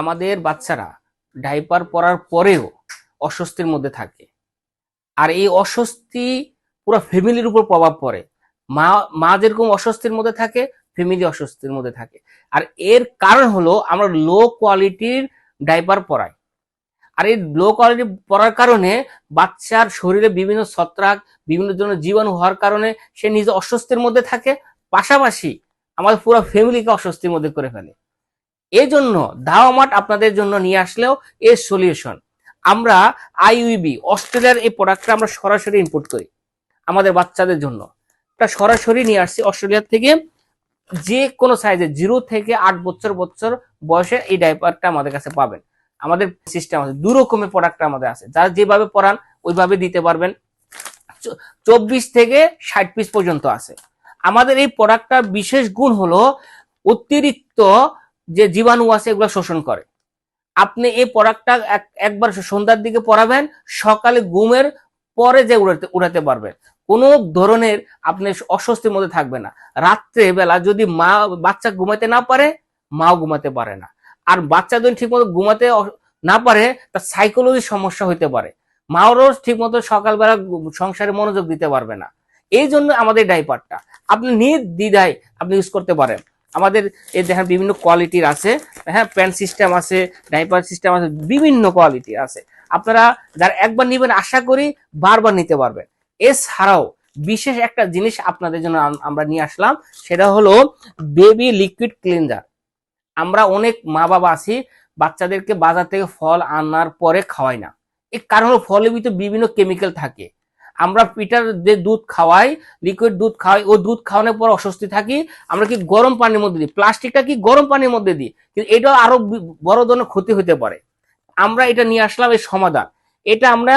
আমাদের বাচ্চারা ডাইপার পরার পরেও অস্বস্তির মধ্যে থাকে, আর এই অস্বস্তি পুরো ফ্যামিলির উপর প্রভাব পড়ে। মা মা যেরকম অস্বস্তির মধ্যে থাকে, ফ্যামিলি অস্বস্তির মধ্যে থাকে। আর এর কারণ হলো আমরা লো কোয়ালিটির ডাইপার পরাই। আর এই লো কোয়ালিটি পরার কারণে বাচ্চার শরীরে বিভিন্ন ছত্রাক, বিভিন্ন ধরনের জীবাণু হওয়ার কারণে সে নিজে অস্বস্তির মধ্যে থাকে, পাশাপাশি আমাদের পুরো ফ্যামিলিকে অস্বস্তির মধ্যে করে ফেলে। এই জন্য দাওয়া মার্ট আপনাদের জন্য নিয়ে আসলেও এর সলিউশন। আমরা আইইউবি অস্ট্রেলিয়ার এই প্রোডাক্টটা আমরা সরাসরি ইম্পোর্ট করি আমাদের বাচ্চাদের জন্য। এটা সরাসরি নিয়ে আসছি অস্ট্রেলিয়া থেকে। যে কোনো সাইজে 0 থেকে 8 বছর বয়সে এই ডাইপারটা আমাদের কাছে পাবেন। আমাদের সিস্টেম আছে, 2 রকমের প্রোডাক্ট আমাদের আছে, যারা যেভাবে পরান ওইভাবে দিতে পারবেন। 24 থেকে 60 পিস পর্যন্ত আছে। আমাদের এই প্রোডাক্টটার বিশেষ গুণ হলো অতিরিক্ত যে জীবাণু আছে এগুলো শোষণ করে। আপনি এই প্রোডাক্টটা একবার সন্ধ্যার দিকে পরাবেন, সকালে ঘুমের পরে যে উড়াতে পারবেন। কোনো ধরনের আপনি অস্বস্তির মধ্যে থাকবে না। রাত্রে বেলা যদি বাচ্চা ঘুমাতে না পারে, মাও ঘুমাতে পারে না। আর বাচ্চা যদি ঠিক মতো ঘুমাতে না পারে, তার সাইকোলজি সমস্যা হইতে পারে। মাওরও ঠিক মতো সকালবেলা সংসারে মনোযোগ দিতে পারবে না। এই জন্য আমাদের ডাইপারটা আপনি নির্দ্বিধায় আপনি ইউজ করতে পারেন। আমাদের এই দেখেন বিভিন্ন কোয়ালিটির আছে, হ্যাঁ, প্যান্ট সিস্টেম আছে, ডাইপার সিস্টেম আছে, বিভিন্ন কোয়ালিটি আছে। আপনারা যারা একবার নেবেন আশা করি বারবার নিতে পারবেন। এছাড়াও বিশেষ একটা জিনিস আপনাদের জন্য আমরা নিয়ে আসলাম, সেটা হলো বেবি লিকুইড ক্লিনজার। আমরা অনেক মা বাবা আছি বাচ্চাদেরকে বাজার থেকে ফল আনার পরে খাওয়াই না। এর কারণ হলো ফলের ভিতরে বিভিন্ন কেমিক্যাল থাকে। আমরা পিটার যে দুধ খাওয়াই, লিকুইড দুধ খাওয়াই, ও দুধ খাওয়ানোর পর অস্বস্তি থাকি, আমরা কি গরম পানির মধ্যে দিই, প্লাস্টিকটা কি গরম পানির মধ্যে দিই, কিন্তু এটা আরো বড় ধরনের ক্ষতি হতে পারে। আমরা এটা নিয়ে আসলাম এই সমাধান। এটা আমরা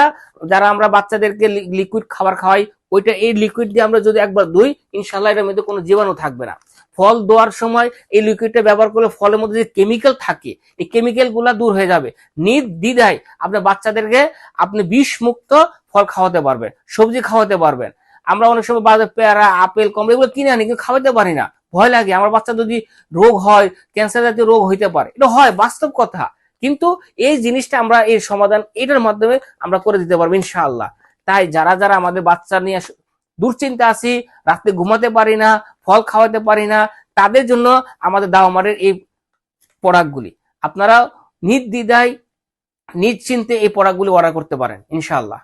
যারা আমরা বাচ্চাদেরকে লিকুইড খাবার খাওয়াই, ওইটা এই লিকুইড দিয়ে আমরা যদি একবার ধুই, ইনশাল্লাহ এটার মধ্যে কোনো জীবাণু থাকবে না। ফল দেওয়ার সময় এই লিকুইডটা ব্যবহার করলে ফলের মধ্যে যে কেমিক্যাল থাকে, এই কেমিক্যাল গুলা দূর হয়ে যাবে। নির্দ্বিধায় আপনার বাচ্চাদেরকে আপনি বিষ মুক্ত ফল খাওয়াতে পারবেন, সবজি খাওয়াতে পারবেন। আমরা অনেক সময় বাজারে পেয়ারা, আপেল, কমলা এগুলো কিনে আনি, কিন্তু খাওয়াতে পারি না, ভয় লাগে আমার বাচ্চা যদি রোগ হয়, ক্যান্সার জাতীয় রোগ হইতে পারে। এটা হয়, বাস্তব কথা। কিন্তু এই জিনিসটা আমরা এর সমাধান এটার মাধ্যমে আমরা করে দিতে পারবো ইনশাআল্লাহ। তাই যারা যারা আমাদের বাচ্চা নিয়ে দুশ্চিন্তা আছি, রাতে ঘুমাতে পারি না, ফল খাওয়াতে পারি না, তাদের জন্য আমাদের দাওমারের এই প্রোডাক্টগুলি আপনারা নির্দ্বিধায় নিশ্চিন্তে এই প্রোডাক্টগুলি অর্ডার করতে পারেন ইনশাআল্লাহ।